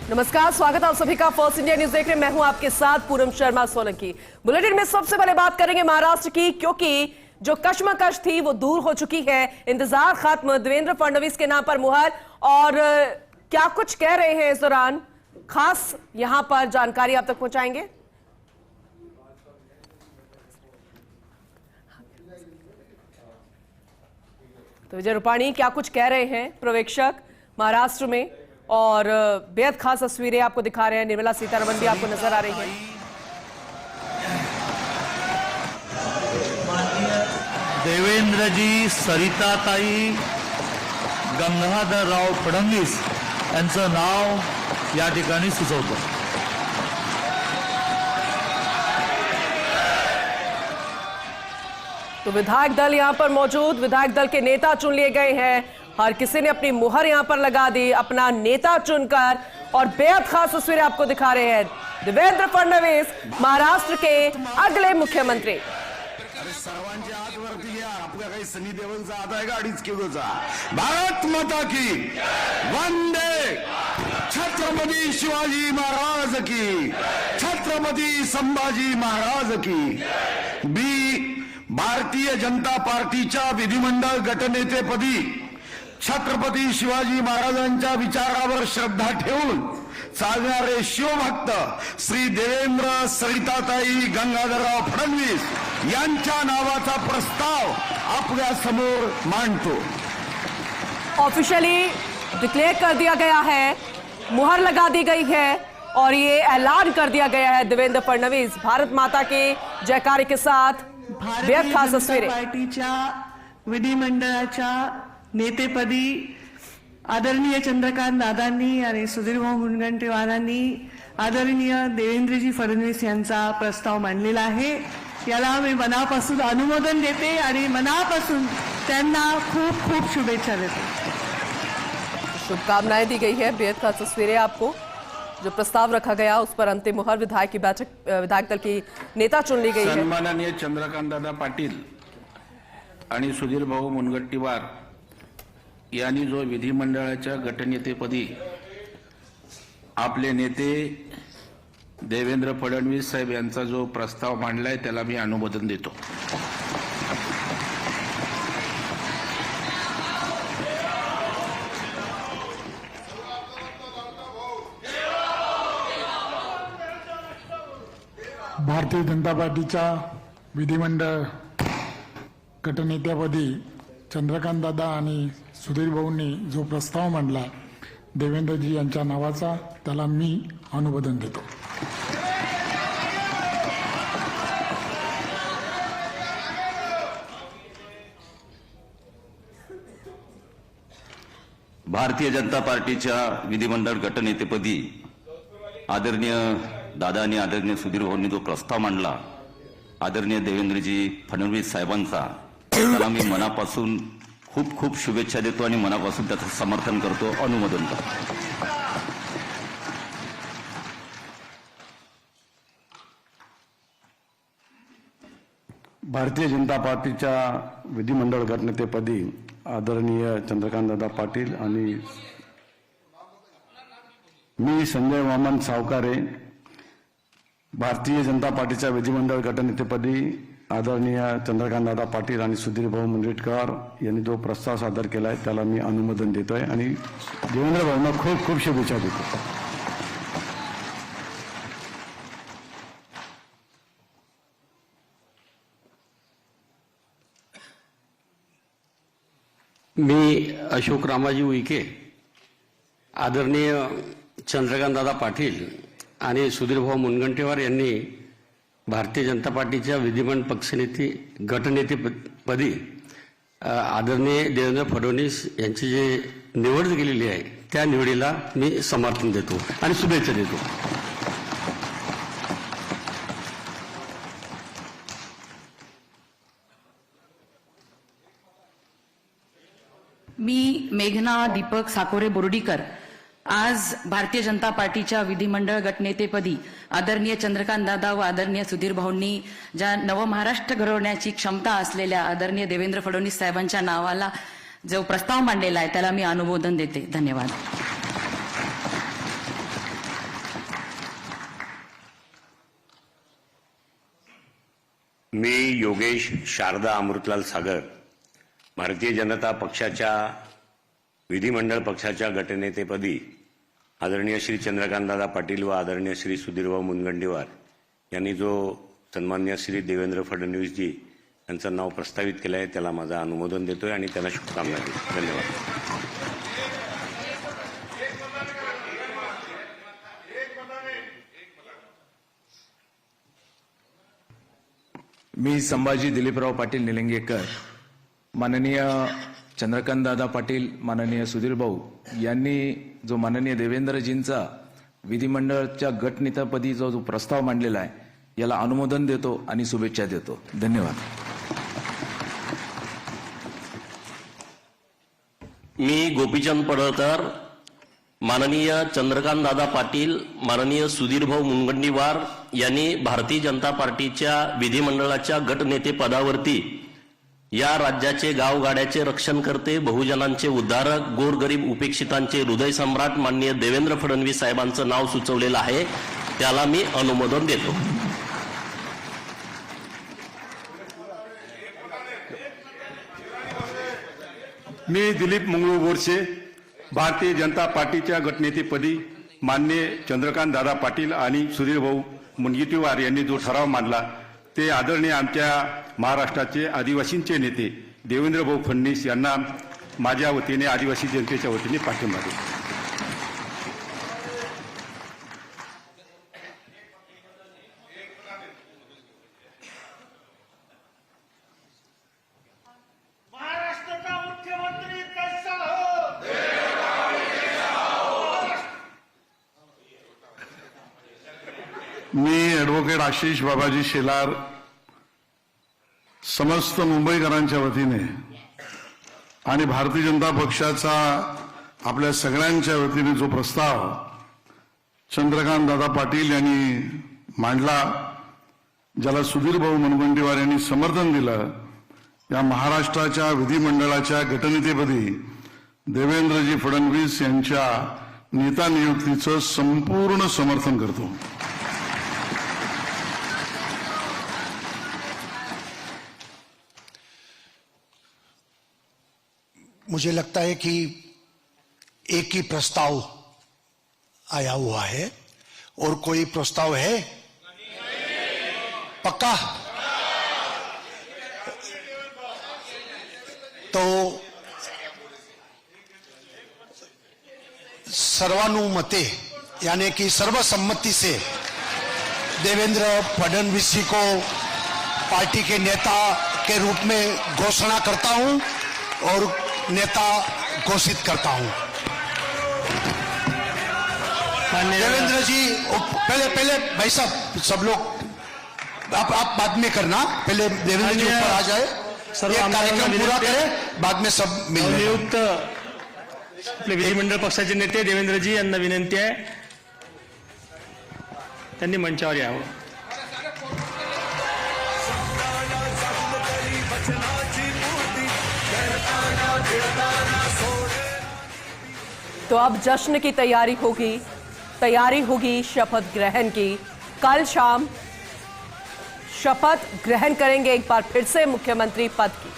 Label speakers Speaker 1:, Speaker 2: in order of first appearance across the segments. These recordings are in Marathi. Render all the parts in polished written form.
Speaker 1: नमस्कार, स्वागत है आप सभी का फर्स्ट इंडिया न्यूज देख रहे हैं। मैं हूं आपके साथ पूनम शर्मा सोलंकी। बुलेटिन में सबसे पहले बात करेंगे महाराष्ट्र की, क्योंकि जो कश्मकश थी वो दूर हो चुकी है। इंतजार खत्म, देवेंद्र फडणवीस के नाम पर मुहर। और क्या कुछ कह रहे हैं इस दौरान, खास यहां पर जानकारी आप तक पहुंचाएंगे। तो विजय रूपाणी क्या कुछ कह रहे हैं पर्यवेक्षक महाराष्ट्र में, और बेहद खास तस्वीरें आपको दिखा रहे हैं। निर्मला सीतारमण भी आपको नजर आ रही है।
Speaker 2: देवेंद्रजी, सरिताताई, गंगाधरराव फडणवीस यांचं नाव या ठिकाणी सुचवतं।
Speaker 1: तो विधायक दल यहां पर मौजूद, विधायक दल के नेता चुन लिए गए हैं। हर किसी ने अपनी मुहर यहां पर लगा दी, अपना नेता चुनकर, और बेहद खास तस्वीरें आपको दिखा रहे हैं। देवेंद्र फडणवीस महाराष्ट्र के अगले मुख्यमंत्री।
Speaker 3: सर्वांचे हात वरती घ्या। आपल्या काही सनी देवलचा हात आहे का 2.5 किलोचा? भारत माता की वंदे, छत्रपती शिवाजी महाराज की, छत्रपती संभाजी महाराज की। भारतीय जनता पार्टीच्या विधिमंडळ गटनेतेपदी छत्रपती शिवाजी महाराजांच्या विचारावर श्रद्धा ठेवून चालणारे शिवभक्त श्री देवेंद्र सरिताताई गंगाधरराव फडणवीस यांच्या नावाचा प्रस्ताव आपल्या समोर मांडतो।
Speaker 1: ऑफिशियली डिक्लेयर कर दिया गया है, मुहर लगा दी गई है, और ये ऐलान कर दिया गया है देवेंद्र फडणवीस भारत माता के जयकारे के साथ। बेहद खास तस्वीरें।
Speaker 4: पार्टीच्या विधिमंडळाच्या नेतेपदी आदरणीय चंद्रकांत दादांनी आणि सुधीरभाऊ मुनगंटीवारांनी आदरणीय देवेंद्रजी फडणवीस यांचा प्रस्ताव मांडलेला आहे। याला मी मनापासून अनुमोदन देते आणि मनापासून त्यांना खूप खूप शुभेच्छा देते।
Speaker 1: शुभकामनाएं दी गई है। बेहद खास तस्वीरें आपको, जो प्रस्ताव रखा गया उस पर अंतिम मुहर। विधायक की बैठक, विधायक दल की नेता चुन ली गई है।
Speaker 5: सन्माननीय चंद्रकांत दादा पाटील आणि सुधीर भाऊ मुनगंटीवार यांनी जो विधिमंडळाच्या गटनेतेपदी आपले नेते देवेंद्र फडणवीस साहेब यांचा जो प्रस्ताव मांडलाय त्याला मी अनुमोदन देतो।
Speaker 6: भारतीय जनता पार्टीच्या विधिमंडळ गटनेत्यापदी चंद्रकांत दादा आणि सुधीर भाऊंनी जो प्रस्ताव मांडला देवेंद्रजी यांच्या नावाचा, त्याला मी अनुमोदन देतो।
Speaker 7: भारतीय जनता पार्टीच्या विधिमंडळ गटनेतेपदी आदरणीय दादा आणि आदरणीय सुधीर भाऊंनी जो प्रस्ताव मांडला आदरणीय देवेंद्रजी फडणवीस साहेबांचा, त्याला मी मनापासून खूप खूप शुभेच्छा देतो आणि मनापासून त्याचं समर्थन करतो, अनुमोदन करतो।
Speaker 3: भारतीय जनता पार्टीच्या विधिमंडळ गटनेतेपदी आदरणीय चंद्रकांतदादा पाटील आणि मी संजय वामन सावकारे भारतीय जनता पार्टीच्या विधिमंडळ गटनेतेपदी आदरणीय चंद्रकांतदादा पाटील आणि सुधीर भाऊ मुनगंटीवार यांनी जो प्रस्ताव सादर केलाय त्याला मी अनुमोदन देतोय आणि देवेंद्र भाऊंना खूप खूप शुभेच्छा देतो।
Speaker 8: मी अशोक रामाजी उईके, आदरणीय चंद्रकांतदादा पाटील आणि सुधीरभाऊ मुनगंटीवार यांनी भारतीय जनता पार्टीच्या विधिमंडळ पक्षनेते गटनेतेपदी आदरणीय देवेंद्र फडणवीस यांची जी निवड केलेली आहे त्या निवडीला मी समर्थन देतो आणि शुभेच्छा देतो।
Speaker 9: मी मेघना दीपक साकोरे बोर्डीकर आज भारतीय जनता पार्टीच्या विधिमंडळ गटनेतेपदी आदरणीय चंद्रकांत दादा व आदरणीय सुधीर भाऊंनी ज्या नवमहाराष्ट्र घडवण्याची क्षमता असलेल्या आदरणीय देवेंद्र फडणवीस साहेबांच्या नावाला जो प्रस्ताव मांडलेला आहे त्याला मी अनुमोदन देते। धन्यवाद।
Speaker 10: मी योगेश शारदा अमृतलाल सागर भारतीय जनता पक्षाच्या विधिमंडळ पक्षाच्या गटनेतेपदी आदरणीय श्री चंद्रकांतदादा पाटील व आदरणीय श्री सुधीरभाऊ मुनगंटीवार यांनी जो सन्माननीय श्री देवेंद्र फडणवीसजी यांचं नाव प्रस्तावित केलं आहे त्याला माझा अनुमोदन देतोय आणि त्यांना शुभकामना देतो. धन्यवाद.
Speaker 11: मी संभाजी दिलीपराव पाटील निलंगेकर माननीय चंद्रकांतदादा पाटील माननीय सुधीर भाऊ यांनी जो माननीय देवेंद्रजींचा विधिमंडळाच्या गटनेतापदी जो प्रस्ताव मांडलेला आहे याला अनुमोदन देतो आणि शुभेच्छा देतो. धन्यवाद.
Speaker 12: मी गोपीचंद पडळकर माननीय चंद्रकांतदादा पाटील माननीय सुधीरभाऊ मुनगंटीवार यांनी भारतीय जनता पार्टीच्या विधिमंडळाच्या गटनेते पदावरती या राज्याचे गावगाड्याचे रक्षण करते बहुजनांचे उद्धारक गोरगरीब उपेक्षितांचे हृदय सम्राट माननीय देवेंद्र फडणवीस साहेबांचं नाव सुचवलेलं आहे त्याला मी अनुमोदन देतो.
Speaker 13: मी दिलीप मंगळू बोरसे भारतीय जनता पार्टीच्या गटनेतेपदी माननीय चंद्रकांत दादा पाटील आणि सुधीरभाऊ मुनगंटीवार यांनी जो ठराव मांडला ते आदरणीय आमच्या महाराष्ट्राचे आदिवासींचे नेते देवेंद्रभाऊ फडणवीस यांना माझ्या वतीने आदिवासी जनतेच्या वतीने पाठिंबा देतो.
Speaker 3: मी ॲडव्होकेट आशिष बाबाजी शेलार समस्त मुंबईकरांच्या वतीने आणि भारतीय जनता पक्षाचा आपल्या सगळ्यांच्या वतीने जो प्रस्ताव चंद्रकांत दादा पाटील यांनी मांडला ज्याला सुधीरभाऊ मुनगंटीवार यांनी समर्थन दिलं या महाराष्ट्राच्या विधिमंडळाच्या गटनेतेपदी देवेंद्रजी फडणवीस यांच्या नेता नियुक्तीचं संपूर्ण समर्थन करतो.
Speaker 14: मुझे लगता है कि एक ही प्रस्ताव आया हुआ है और कोई प्रस्ताव है? पक्का? तो सर्वानुमते यानी कि सर्वसम्मति से देवेंद्र फडणवीस जी को पार्टी के नेता के रूप में घोषणा करता हूं और नेता घोषित करता हूं. देवेंद्र जी पहले भाई साहब सब लोग आप बाद में करना, पहले देवेंद्र जी ऊपर आ जाए, ये कार्यक्रम पूरा करें, बाद में सब मिल
Speaker 8: नियुक्त आपले विधिमंडळ पक्षाचे नेते देवेंद्रजी यांना विनंती आहे त्यांनी मंचावर यावं.
Speaker 1: तो अब जश्न की तैयारी होगी शपथ ग्रहण की. कल शाम शपथ ग्रहण करेंगे एक बार फिर से मुख्यमंत्री पद की.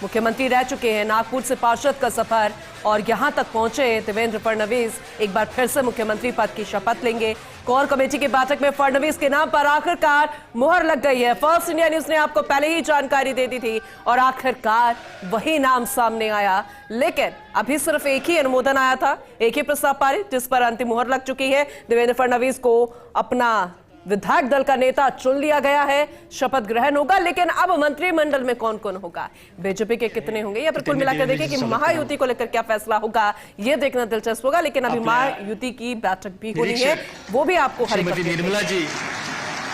Speaker 1: मुख्यमंत्री रह चुके हैं, नागपुर से पार्षद का सफर और यहां तक पहुंचे देवेंद्र फडणवीस एक बार फिर से मुख्यमंत्री पद की शपथ लेंगे. कोर कमेटी की बैठक में फडणवीस के नाम पर आखिरकार मुहर लग गई है. फर्स्ट इंडिया न्यूज ने आपको पहले ही जानकारी दे दी थी और आखिरकार वही नाम सामने आया. लेकिन अभी सिर्फ एक ही अनुमोदन आया था, एक ही प्रस्ताव पारित जिस पर अंतिम मुहर लग चुकी है. देवेंद्र फडणवीस को अपना विधायक दल का नेता चुन लिया गया है. शपथ ग्रहण होगा, लेकिन अब मंत्रिमंडल में कौन कौन होगा, बीजेपी के कितने होंगे, या फिर कुल मिलाकर देखें कि महायुति को लेकर क्या फैसला होगा, ये देखना दिलचस्प होगा. लेकिन अभी महायुति की बैठक भी होनी है, वो भी आपको
Speaker 8: श्रीमती निर्मला जी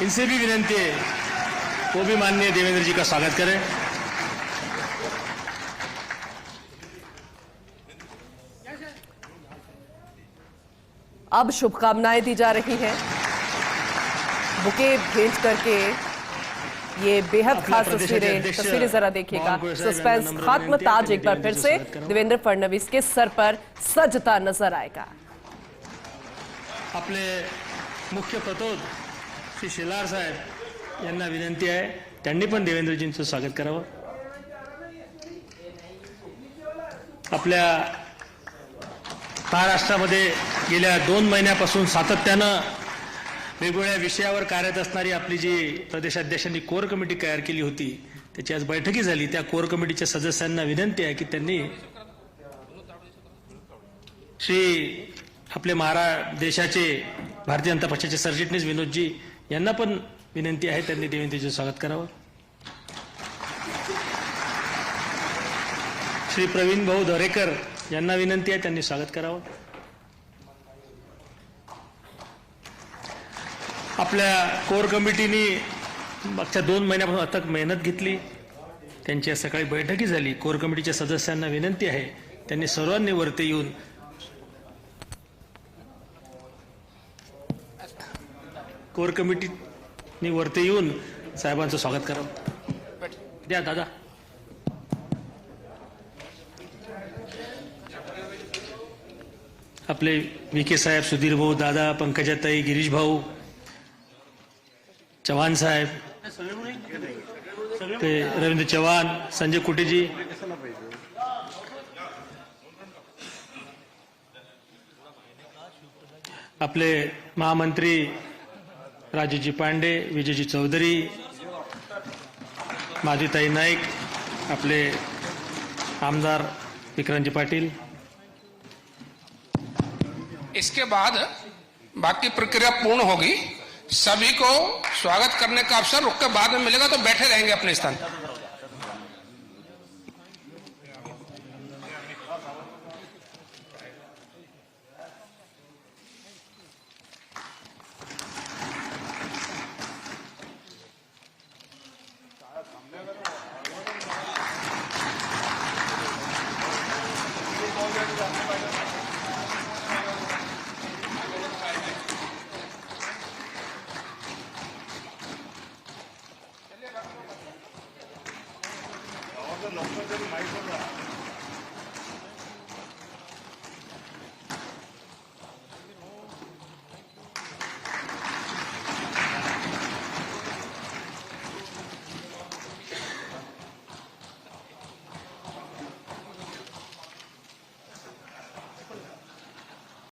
Speaker 8: इनसे भी विनंती है वो भी माननीय देवेंद्र जी का स्वागत करें.
Speaker 1: अब शुभकामनाएं दी जा रही है, बुके भेंट करके. ये बेहद खास तस्वीरें जरा देखिएगा. सस्पेंस खत्म, ताज एक बार फिर से देवेंद्र फडणवीस के सर पर सजता नजर आएगा.
Speaker 8: आपले मुख्य प्रतोद श्री शेलार साहेब यांना विनंती आहे
Speaker 15: त्यांनी पण देवेंद्रजींचं स्वागत करावं. आपल्या महाराष्ट्रामध्ये गेल्या 2 महिन्यापासून सातत्यानं वेगवेगळ्या विषयावर कार्यरत असणारी आपली जी प्रदेशाध्यक्षांनी कोर कमिटी तयार केली होती, त्याची आज बैठकी झाली. त्या कोर कमिटीच्या सदस्यांना विनंती आहे की त्यांनी आपले देशाचे भारतीय जनता पक्षाचे सरचिटणीस विनोदजी यांना पण विनंती आहे, त्यांनी देवेंद्रजींचं स्वागत करावं. श्री प्रवीण भाऊ दरेकर यांना विनंती आहे, त्यांनी स्वागत करावं. आपल्या कोर कमिटीने मागच्या 2 महिन्यापासून अथक मेहनत घेतली. त्यांची आज सकाळी बैठकी झाली. कोर कमिटीच्या सदस्यांना विनंती आहे, त्यांनी सर्वांनी वरती येऊन कोर कमिटीने वरती येऊन साहेबांचं स्वागत करावं. द्या दादा. आपले विखे साहेब, सुधीर भाऊ, दादा, पंकजाताई, गिरीश भाऊ, चव्हाण साहेब, ते रवींद्र चव्हाण, संजय कुटेजी, आपले महामंत्री राजूजी पांडे, विजयजी चौधरी, माधुताई नाईक, आपले आमदार विक्रांतजी पाटील.
Speaker 16: इसके बाद बाकी प्रक्रिया पूर्ण होगी. सभी को स्वागत करने का अवसर रुक के बाद में मिलेगा, तो बैठे रहेंगे अपने स्थान पर.
Speaker 13: लवकर